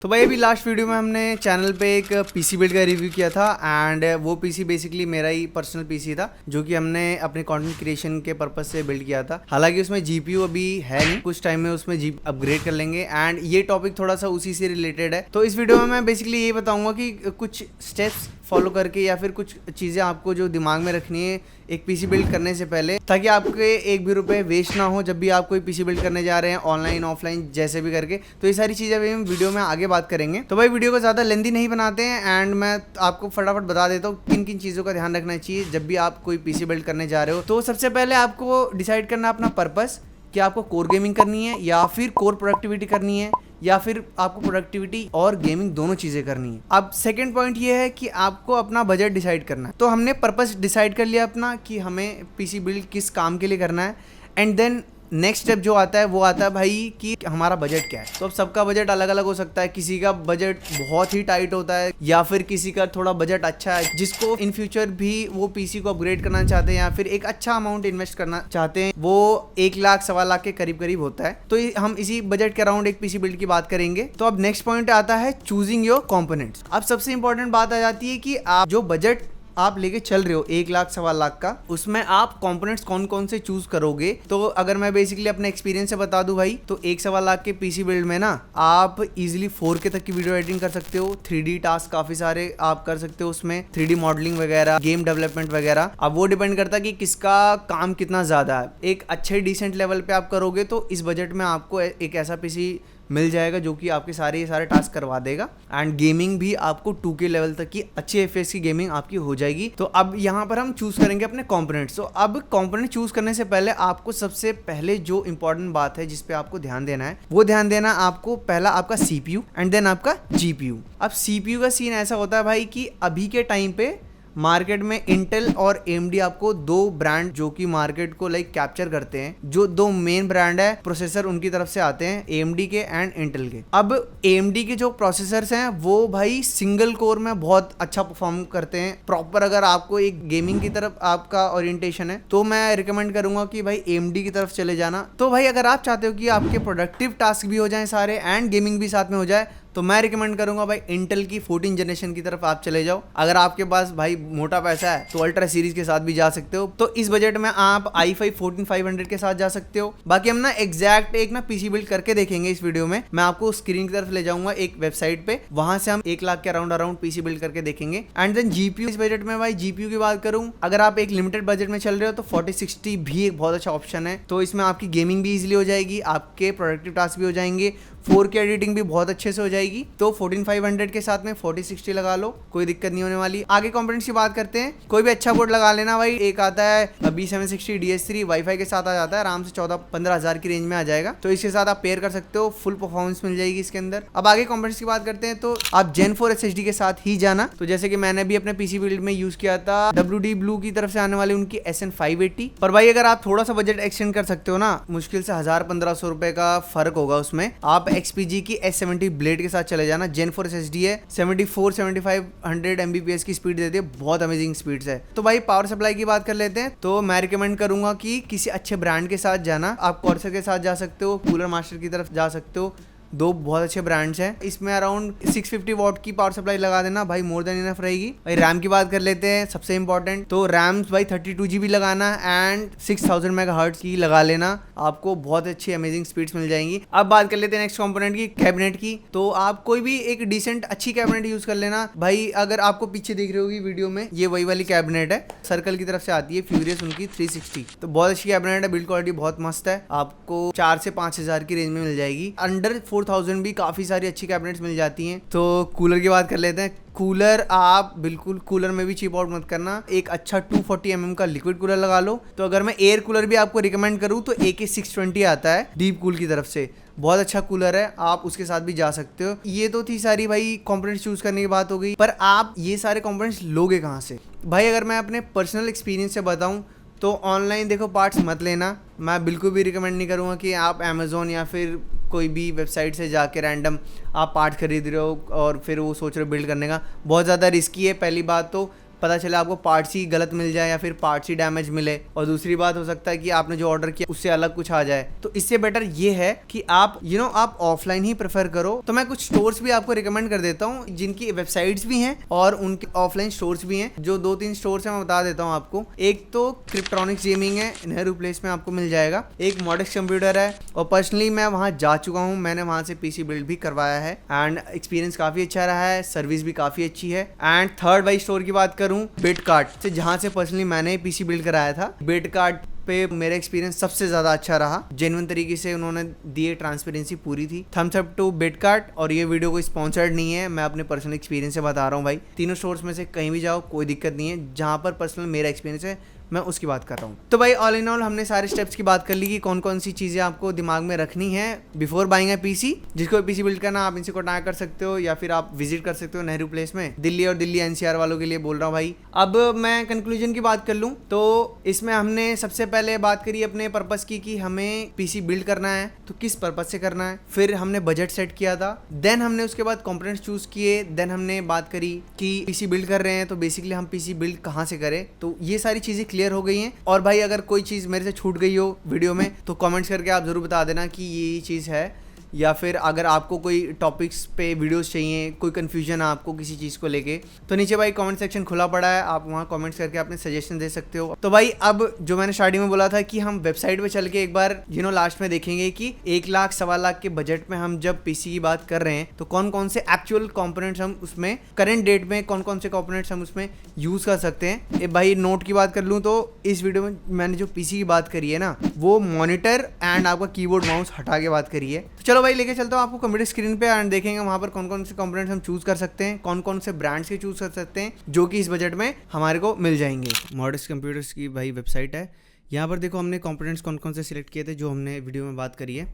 तो भाई अभी लास्ट वीडियो में हमने चैनल पे एक पीसी बिल्ड का रिव्यू किया था एंड वो पीसी बेसिकली मेरा ही पर्सनल पीसी था जो कि हमने अपने कंटेंट क्रिएशन के पर्पस से बिल्ड किया था। हालांकि उसमें जीपीयू अभी है नहीं, कुछ टाइम में उसमें जी अपग्रेड कर लेंगे एंड ये टॉपिक थोड़ा सा उसी से रिलेटेड है। तो इस वीडियो में मैं बेसिकली ये बताऊंगा कि कुछ स्टेप्स फॉलो करके या फिर कुछ चीज़ें आपको जो दिमाग में रखनी है एक पीसी बिल्ड करने से पहले, ताकि आपके एक भी रुपए वेस्ट ना हो जब भी आप कोई पीसी बिल्ड करने जा रहे हैं ऑनलाइन ऑफलाइन जैसे भी करके। तो ये सारी चीज़ें अभी हम वीडियो में आगे बात करेंगे। तो भाई वीडियो को ज़्यादा लेंदी नहीं बनाते हैं एंड मैं आपको फटाफट बता देता हूँ किन किन चीज़ों का ध्यान रखना चाहिए जब भी आप कोई पीसी बिल्ड करने जा रहे हो। तो सबसे पहले आपको डिसाइड करना अपना पर्पस कि आपको कोर गेमिंग करनी है या फिर कोर प्रोडक्टिविटी करनी है या फिर आपको प्रोडक्टिविटी और गेमिंग दोनों चीज़ें करनी है। अब सेकंड पॉइंट ये है कि आपको अपना बजट डिसाइड करना है। तो हमने पर्पस डिसाइड कर लिया अपना कि हमें पीसी बिल्ड किस काम के लिए करना है एंड देन नेक्स्ट स्टेप जो आता है वो आता है भाई कि हमारा बजट क्या है। तो अब सबका बजट अलग अलग हो सकता है, किसी का बजट बहुत ही टाइट होता है या फिर किसी का थोड़ा बजट अच्छा है जिसको इन फ्यूचर भी वो पीसी को अपग्रेड करना चाहते हैं या फिर एक अच्छा अमाउंट इन्वेस्ट करना चाहते हैं, वो 1 लाख 1.25 लाख के करीब करीब होता है। तो हम इसी बजट के अराउंड एक पीसी बिल्ड की बात करेंगे। तो अब नेक्स्ट पॉइंट आता है चूजिंग योर कॉम्पोनेंट्स। अब सबसे इंपॉर्टेंट बात आ जाती है कि आप जो बजट आप लेके चल रहे हो 1 लाख 1.25 लाख का, उसमें आप कंपोनेंट्स कौन कौन से चूज करोगे। तो अगर मैं बेसिकली अपने एक्सपीरियंस से बता दूं भाई, तो 1.25 लाख के पीसी बिल्ड में ना आप इजीली 4K तक की वीडियो एडिटिंग कर सकते हो, 3D टास्क काफी सारे आप कर सकते हो उसमें, 3D मॉडलिंग वगैरह, गेम डेवलपमेंट वगैरह। अब वो डिपेंड करता है कि किसका काम कितना ज्यादा है। एक अच्छे डिसेंट लेवल पे आप करोगे तो इस बजट में आपको एक ऐसा पीसी मिल जाएगा जो कि आपके सारे टास्क करवा देगा एंड गेमिंग भी आपको 2K लेवल तक की अच्छी एफपीएस की गेमिंग आपकी हो जाएगी। तो अब यहाँ पर हम चूज करेंगे अपने कंपोनेंट्स। तो अब कंपोनेंट चूज करने से पहले आपको सबसे पहले जो इंपॉर्टेंट बात है जिसपे आपको ध्यान देना है वो ध्यान देना आपको पहला आपका सीपीयू एंड देन आपका जीपीयू। अब सीपीयू का सीन ऐसा होता है भाई कि अभी के टाइम पे मार्केट में इंटेल और एएमडी आपको दो ब्रांड जो कि मार्केट को लाइक कैप्चर करते हैं, जो दो मेन ब्रांड है प्रोसेसर उनकी तरफ से आते हैं, एएमडी के एंड इंटेल के। अब एएमडी के जो प्रोसेसर्स हैं वो भाई सिंगल कोर में बहुत अच्छा परफॉर्म करते हैं। प्रॉपर अगर आपको एक गेमिंग की तरफ आपका ओरिएंटेशन है तो मैं रिकमेंड करूंगा कि भाई एएमडी की तरफ चले जाना। तो भाई अगर आप चाहते हो कि आपके प्रोडक्टिव टास्क भी हो जाए सारे एंड गेमिंग भी साथ में हो जाए तो मैं रिकमेंड करूंगा भाई इंटेल की 14 जनरेशन की तरफ आप चले जाओ। अगर आपके पास भाई मोटा पैसा है तो अल्ट्रा सीरीज के साथ भी जा सकते हो। तो इस बजट में आप i5 14500 के साथ जा सकते हो। बाकी हम ना एग्जैक्ट एक ना पीसी बिल्ड करके देखेंगे इस वीडियो में। मैं आपको स्क्रीन की तरफ ले जाऊंगा एक वेबसाइट पे, वहां से हम 1 लाख के अराउंड पीसी बिल्ड करके देखेंगे। एंड देन जीपीयू, इस बजट में भाई जीपीयू की बात करूं, अगर आप एक लिमिटेड बजट में चल रहे हो तो 4060 भी एक बहुत अच्छा ऑप्शन है। तो इसमें आपकी गेमिंग भी इजिली हो जाएगी, आपके प्रोडक्टिव टास्क भी हो जाएंगे, 4K एडिटिंग भी बहुत अच्छे से हो जाएगी। तो 14500 के साथ में 4060 लगा लो, कोई दिक्कत नहीं होने वाली। आगे कंपोनेंट्स की बात करते हैं। कोई भी अच्छा बोर्ड लगा लेना भाई। एक आता है B760 DS3 वाईफाई के साथ आ जाता है, आराम से 14-15 हज़ार की रेंज में आ जाएगा। तो इसके साथ आप पेयर कर सकते हो, फुल परफॉर्मेंस मिल जाएगी इसके अंदर। अब आगे कंपोनेंट्स की बात करते हैं तो आप Gen 4 SSD के साथ ही जाना। तो जैसे कि मैंने भी अपने पीसी बिल्ड में यूज किया था WD Blue की तरफ से आने वाली उनकी SN580। पर भाई अगर आप थोड़ा सा बजट एक्सटेंड कर सकते हो ना, मुश्किल से 1000-1500 रुपए का फर्क होगा उसमें, आप XPG की S70 ब्लेड के साथ चले जाना। Gen 4 SSD है, 74-7500 Mbps की स्पीड देती है, बहुत अमेजिंग स्पीड्स है। तो भाई पावर सप्लाई की बात कर लेते हैं। तो मैं रिकमेंड करूंगा कि किसी अच्छे ब्रांड के साथ जाना। आप कॉर्सर के साथ जा सकते हो, कूलर मास्टर की तरफ जा सकते हो, दो बहुत अच्छे ब्रांड्स हैं। इसमें अराउंड 650 वॉट की पावर सप्लाई लगा देना भाई, मोर देन इनफ रहेगी। भाई रैम की बात कर लेते हैं, सबसे इंपॉर्टेंट। तो रैम्स भाई 32 GB लगाना एंड 6000 मेगाहर्ट्ज की लगा लेना, आपको बहुत अच्छी अमेजिंग स्पीड्स मिल जाएंगी। अब बात कर लेते हैं नेक्स्ट कंपोनेंट की, कैबिनेट की। तो आप कोई भी एक डिसेंट अच्छी कैबिनेट यूज कर लेना भाई। अगर आपको पीछे देख रहे होगी वीडियो में, ये वही वाली कैबिनेट है, सर्कल की तरफ से आती है, फ्यूरियस उनकी 360। तो बहुत अच्छी कैबिनेट है, बिल्ड क्वालिटी बहुत मस्त है, आपको 4 से 5000 की रेंज में मिल जाएगी। अंडर 4000 भी काफी सारी अच्छी कैबिनेट्स मिल जाती हैं। तो कूलर की बात कर लेते हैं। कूलर आप बिल्कुल कूलर में भी चीप आउट मत करना, एक अच्छा 240 mm का लिक्विड कूलर लगा लो। तो अगर मैं एयर कूलर भी आपको रिकमेंड करूं तो AK620 आता है डीप कूल की तरफ से, बहुत अच्छा कूलर है, आप उसके साथ भी जा सकते हो। ये तो थी सारी भाई कंपोनेंट्स चूज करने की बात हो गई। पर आप ये सारे कंपोनेंट्स लोगे कहाँ से भाई? अगर मैं अपने पर्सनल एक्सपीरियंस से बताऊं तो ऑनलाइन देखो पार्ट्स मत लेना। मैं बिल्कुल भी रिकमेंड नहीं करूँगा कि आप अमेज़ोन या फिर कोई भी वेबसाइट से जाके रैंडम आप पार्ट खरीद रहे हो और फिर वो सोच रहे हो बिल्ड करने का, बहुत ज़्यादा रिस्की है पहली बात तो। पता चले आपको पार्ट्स ही गलत मिल जाए या फिर पार्ट्स ही डैमेज मिले, और दूसरी बात हो सकता है कि आपने जो ऑर्डर किया उससे अलग कुछ आ जाए। तो इससे बेटर ये है कि आप आप ऑफलाइन ही प्रेफर करो। तो मैं कुछ स्टोर्स भी आपको रिकमेंड कर देता हूँ जिनकी वेबसाइट्स भी हैं और उनके ऑफलाइन स्टोर्स भी हैं। जो 2-3 स्टोर्स हैं मैं बता देता हूँ आपको। एक तो क्रिप्टॉनिक्स गेमिंग है, नेहरू प्लेस में आपको मिल जाएगा। एक मॉडेक्स कंप्यूटर है, और पर्सनली मैं वहाँ जा चुका हूँ, मैंने वहाँ से पीसी बिल्ड भी करवाया है एंड एक्सपीरियंस काफी अच्छा रहा है, सर्विस भी काफी अच्छी है। एंड थर्ड वाई स्टोर की बात करूँ, बिटकार्ट से, जहाँ से पर्सनली मैंने पीसी बिल्ड कराया था। बिटकार्ट पे मेरा एक्सपीरियंस सबसे ज्यादा अच्छा रहा। जेन्युइन तरीके से उन्होंने दिए, ट्रांसपेरेंसी पूरी थी। Thumbs up to Bitkart. और ये वीडियो कोई स्पॉन्सर्ड नहीं है, मैं अपने पर्सनल एक्सपीरियंस से बता रहा हूँ भाई। तीनों स्टोर्स में से कहीं भी जाओ कोई दिक्कत नहीं है, जहाँ पर पर्सनल मेरा एक्सपीरियंस है मैं उसकी बात कर रहा हूँ। तो भाई ऑल इन ऑल हमने सारे स्टेप्स की बात कर ली कि कौन कौन सी चीज़ें आपको दिमाग में रखनी है बिफोर बाइंग अ पीसी। जिसको पीसी बिल्ड करना आप इनसे कॉन्टैक्ट कर सकते हो या फिर आप विजिट कर सकते हो नेहरू प्लेस में। दिल्ली और दिल्ली एनसीआर वालों के लिए बोल रहा हूँ भाई। अब मैं कंक्लूजन की बात कर लूँ तो इसमें हमने सबसे पहले बात करी अपने पर्पस की कि हमें पीसी बिल्ड करना है तो किस पर्पस से करना है। फिर हमने बजट सेट किया था, देन हमने उसके बाद कंपोनेंट्स चूज किए, देन हमने बात करी कि पीसी बिल्ड कर रहे हैं तो बेसिकली हम पीसी बिल्ड कहाँ से करें। तो ये सारी चीज़ें क्लियर हो गई हैं। और भाई अगर कोई चीज़ मेरे से छूट गई हो वीडियो में तो कमेंट्स करके आप ज़रूर बता देना कि ये चीज़ है, या फिर अगर आपको कोई टॉपिक्स पे वीडियोस चाहिए, कोई कन्फ्यूजन है आपको किसी चीज़ को लेके, तो नीचे भाई कमेंट सेक्शन खुला पड़ा है, आप वहाँ कमेंट्स करके अपने सजेशन दे सकते हो। तो भाई अब जो मैंने स्टार्टिंग में बोला था कि हम वेबसाइट पे चल के एक बार लास्ट में देखेंगे कि 1 लाख 1.25 लाख के बजट में हम जब पीसी की बात कर रहे हैं तो कौन कौन से एक्चुअल कॉम्पोनेंट्स हम उसमें करेंट डेट में कौन कौन से कॉम्पोनेंट्स हम उसमें यूज़ कर सकते हैं। भाई नोट की बात कर लूँ तो इस वीडियो में मैंने जो पीसी की बात करी है ना, वो मॉनिटर एंड आपका कीबोर्ड माउस हटा के बात करी है। तो चलो भाई लेके चलता हूँ आपको कंप्यूटर स्क्रीन पे एंड देखेंगे वहाँ पर कौन कौन से कंपोनेंट्स हम चूज कर सकते हैं, कौन कौन से ब्रांड्स के चूज कर सकते हैं जो कि इस बजट में हमारे को मिल जाएंगे। मॉडेक्स कंप्यूटर्स की भाई वेबसाइट है। यहाँ पर देखो हमने कंपोनेंट्स कौन कौन से सिलेक्ट किए थे जो हमने वीडियो में बात करी है।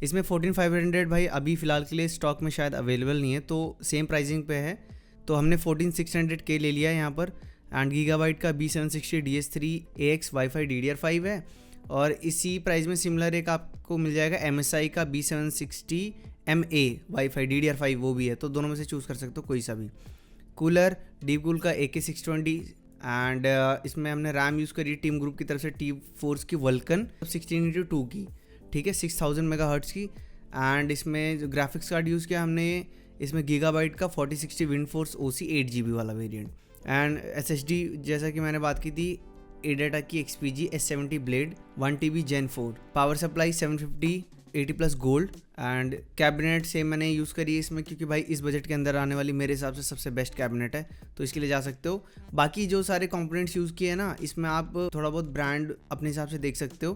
इसमें 14500 भाई अभी फिलहाल के लिए स्टॉक में शायद अवेलेबल नहीं है, तो सेम प्राइसिंग पे है। तो हमने 14600K ले लिया है यहाँ पर। एंड गीगाबाइट का B760 DS3AX वाईफाई DDR5 है। और इसी प्राइस में सिमिलर एक आपको मिल जाएगा MSI का B760MA वाईफाई DDR5, वो भी है। तो दोनों में से चूज़ कर सकते हो कोई सा भी। कूलर डीप कूल का AK620 एंड इसमें हमने रैम यूज़ करी टीम ग्रुप की तरफ से T-Force की वल्कन 16x2 की, ठीक है, 6000 मेगाहर्ट्ज़ की। एंड इसमें जो ग्राफिक्स कार्ड यूज़ किया हमने, इसमें गीगाबाइट का 4060 विंडफोर्स OC 8GB वाला वेरिएंट। एंड SSD जैसा कि मैंने बात की थी एडाटा की XPG S70 blade 1TB Gen 4। Power supply 750 80+ gold. And cabinet same मैंने यूज़ करी है इसमें क्योंकि भाई इस बजट के अंदर आने वाली मेरे हिसाब से सबसे बेस्ट कैबिनेट है, तो इसके लिए जा सकते हो। बाकी जो सारे कंपोनेंट्स यूज़ किए हैं ना, इसमें आप थोड़ा बहुत ब्रांड अपने हिसाब से देख सकते हो,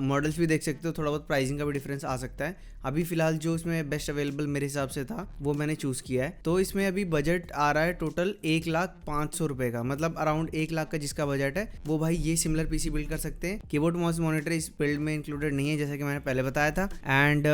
मॉडल्स भी देख सकते हो, थोड़ा बहुत प्राइसिंग का भी डिफरेंस आ सकता है। अभी फिलहाल जो इसमें बेस्ट अवेलेबल मेरे हिसाब से था वो मैंने चूज़ किया है। तो इसमें अभी बजट आ रहा है टोटल 1,05,000 रुपये का, मतलब अराउंड 1 लाख का जिसका बजट है वो भाई ये सिमिलर पीसी बिल्ड कर सकते हैं। कीबोर्ड माउस मॉनिटर इस बिल्ड में इंक्लूडेड नहीं है जैसा कि मैंने पहले बताया था। एंड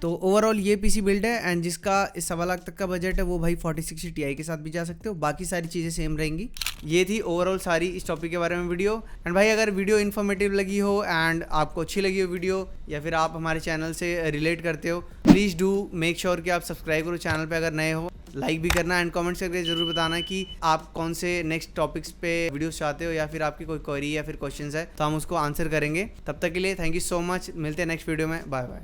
तो ओवरऑल ये पीसी बिल्ड है एंड जिसका इस 1.25 लाख तक का बजट है वो भाई 4060 Ti के साथ भी जा सकते हो। बाकी सारी चीज़ें सेम रहेंगी। ये थी ओवरऑल सारी इस टॉपिक के बारे में वीडियो। एंड भाई अगर वीडियो इन्फॉर्मेटिव लगी हो एंड आपको अच्छी लगी हो वीडियो, या फिर आप हमारे चैनल से रिलेट करते हो, प्लीज़ डू मेक श्योर कि आप सब्सक्राइब करो चैनल पे अगर नए हो, लाइक भी करना एंड कमेंट्स करके जरूर बताना कि आप कौन से नेक्स्ट टॉपिक्स पे वीडियोस चाहते हो, या फिर आपकी कोई क्वेरी या फिर क्वेश्चंस है तो हम उसको आंसर करेंगे। तब तक के लिए थैंक यू सो मच, मिलते हैं नेक्स्ट वीडियो में, बाय बाय।